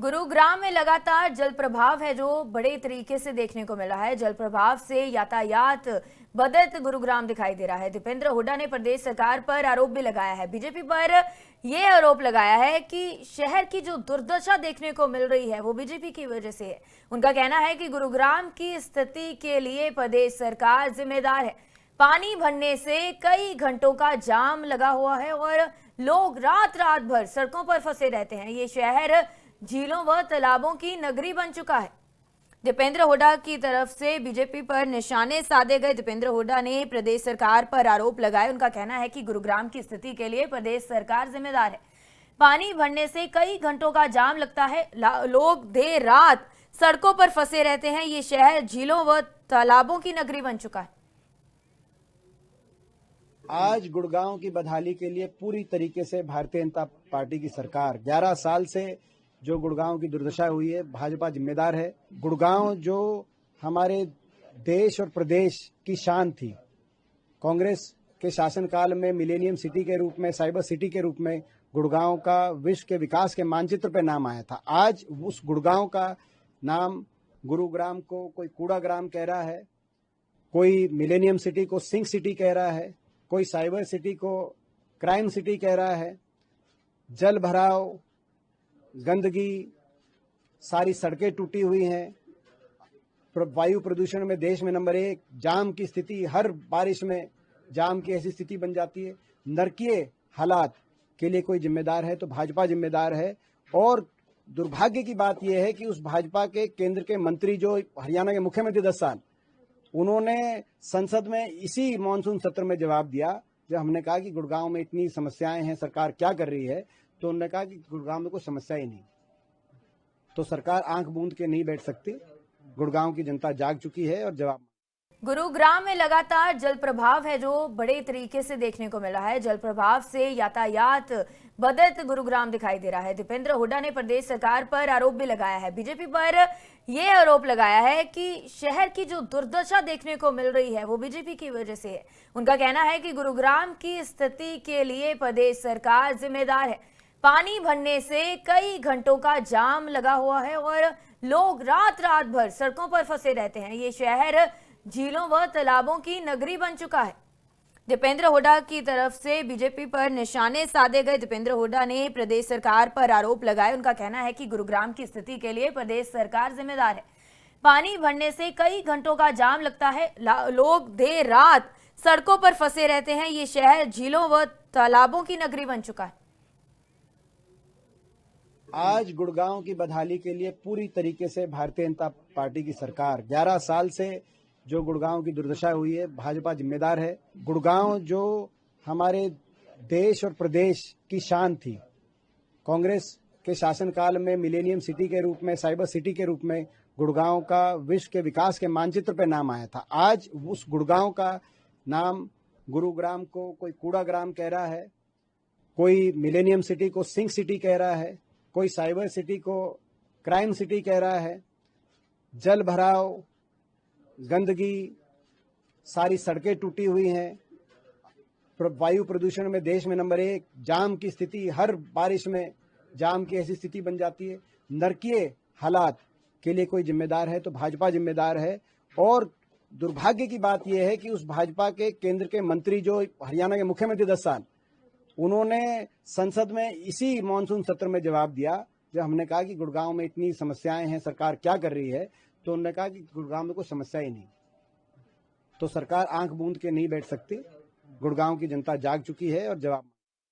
गुरुग्राम में लगातार जल प्रभाव है जो बड़े तरीके से देखने को मिला है। जल प्रभाव से यातायात बदत गुरुग्राम दिखाई दे रहा है। दीपेंद्र हुड्डा ने प्रदेश सरकार पर आरोप भी लगाया है। बीजेपी पर यह आरोप लगाया है कि शहर की जो दुर्दशा देखने को मिल रही है वो बीजेपी की वजह से है। उनका कहना है कि गुरुग्राम की स्थिति के लिए प्रदेश सरकार जिम्मेदार है। पानी भरने से कई घंटों का जाम लगा हुआ है और लोग रात रात भर सड़कों पर फंसे रहते हैं। ये शहर झीलों व तालाबों की नगरी बन चुका है। दीपेंद्र हुड्डा की तरफ से बीजेपी पर निशाने साधे गए। दीपेंद्र हुड्डा ने प्रदेश सरकार पर आरोप लगाए। उनका कहना है कि गुरुग्राम की स्थिति के लिए प्रदेश सरकार जिम्मेदार है। पानी भरने से कई घंटों का जाम लगता है। लोग देर रात सड़कों पर फंसे रहते हैं। ये शहर झीलों व तालाबों की नगरी बन चुका है। आज गुड़गांव की बदहाली के लिए पूरी तरीके से भारतीय जनता पार्टी की सरकार 11 साल से जो गुड़गांव की दुर्दशा हुई है, भाजपा जिम्मेदार है। गुड़गांव जो हमारे देश और प्रदेश की शान थी, कांग्रेस के शासनकाल में मिलेनियम सिटी के रूप में, साइबर सिटी के रूप में गुड़गांव का विश्व के विकास के मानचित्र पर नाम आया था। आज उस गुड़गांव का नाम गुरुग्राम को कोई कूड़ा ग्राम कह रहा है, कोई मिलेनियम सिटी को सिंक सिटी कह रहा है, कोई साइबर सिटी को क्राइम सिटी कह रहा है। जल भराव, गंदगी, सारी सड़कें टूटी हुई हैं, वायु प्रदूषण में देश में नंबर 1, जाम की स्थिति, हर बारिश में जाम की ऐसी स्थिति बन जाती है। नरकीय हालात के लिए कोई जिम्मेदार है तो भाजपा जिम्मेदार है। और दुर्भाग्य की बात यह है कि उस भाजपा के केंद्र के मंत्री जो हरियाणा के मुख्यमंत्री 10 साल, उन्होंने संसद में इसी मानसून सत्र में जवाब दिया जब हमने कहा कि गुड़गांव में इतनी समस्याएं हैं, सरकार क्या कर रही है, तो उन्होंने कहा कि गुड़गांव में कोई समस्या ही नहीं। तो सरकार आंख बूंद के नहीं बैठ सकती। गुड़गांव की जनता जाग चुकी है और जवाब। गुरुग्राम में लगातार जल प्रभाव है जो बड़े तरीके से देखने को मिला है। जल प्रभाव से यातायात बदत गुरुग्राम दिखाई दे रहा है। दीपेंद्र हुड्डा ने प्रदेश सरकार पर आरोप भी लगाया है। बीजेपी पर यह आरोप लगाया है कि शहर की जो दुर्दशा देखने को मिल रही है वो बीजेपी की वजह से है। उनका कहना है कि गुरुग्राम की स्थिति के लिए प्रदेश सरकार जिम्मेदार है। पानी भरने से कई घंटों का जाम लगा हुआ है और लोग रात रात भर सड़कों पर फंसे रहते हैं। ये शहर झीलों व तालाबों की नगरी बन चुका है। दीपेंद्र हुड्डा की तरफ से बीजेपी पर निशाने साधे गए। दीपेंद्र हुड्डा ने प्रदेश सरकार पर आरोप लगाए। उनका कहना है कि गुरुग्राम की स्थिति के लिए प्रदेश सरकार जिम्मेदार है। पानी भरने से कई घंटों का जाम लगता है। लोग देर रात सड़कों पर फंसे रहते हैं। ये शहर झीलों व तालाबों की नगरी बन चुका है। आज गुड़गांव की बदहाली के लिए पूरी तरीके से भारतीय जनता पार्टी की सरकार 11 साल से जो गुड़गांव की दुर्दशा हुई है, भाजपा जिम्मेदार है। गुड़गांव जो हमारे देश और प्रदेश की शान थी, कांग्रेस के शासनकाल में मिलेनियम सिटी के रूप में, साइबर सिटी के रूप में गुड़गांव का विश्व के विकास के मानचित्र पर नाम आया था। आज उस गुड़गांव का नाम गुरुग्राम को कोई कूड़ा ग्राम कह रहा है, कोई मिलेनियम सिटी को सिंक सिटी कह रहा है, कोई साइबर सिटी को क्राइम सिटी कह रहा है। जल भराव, गंदगी, सारी सड़कें टूटी हुई हैं, वायु प्रदूषण में देश में नंबर 1, जाम की स्थिति, हर बारिश में जाम की ऐसी स्थिति बन जाती है। नरकीय हालात के लिए कोई जिम्मेदार है तो भाजपा जिम्मेदार है। और दुर्भाग्य की बात यह है कि उस भाजपा के केंद्र के मंत्री जो हरियाणा के मुख्यमंत्री 10 साल, उन्होंने संसद में इसी मानसून सत्र में जवाब दिया जब हमने कहा कि गुड़गांव में इतनी समस्याएं हैं, सरकार क्या कर रही है, तो उन्होंने कहा कि गुड़गांव में कोई समस्या ही नहीं। तो सरकार आंख बूंद के नहीं बैठ सकती। गुड़गांव की जनता जाग चुकी है और जवाब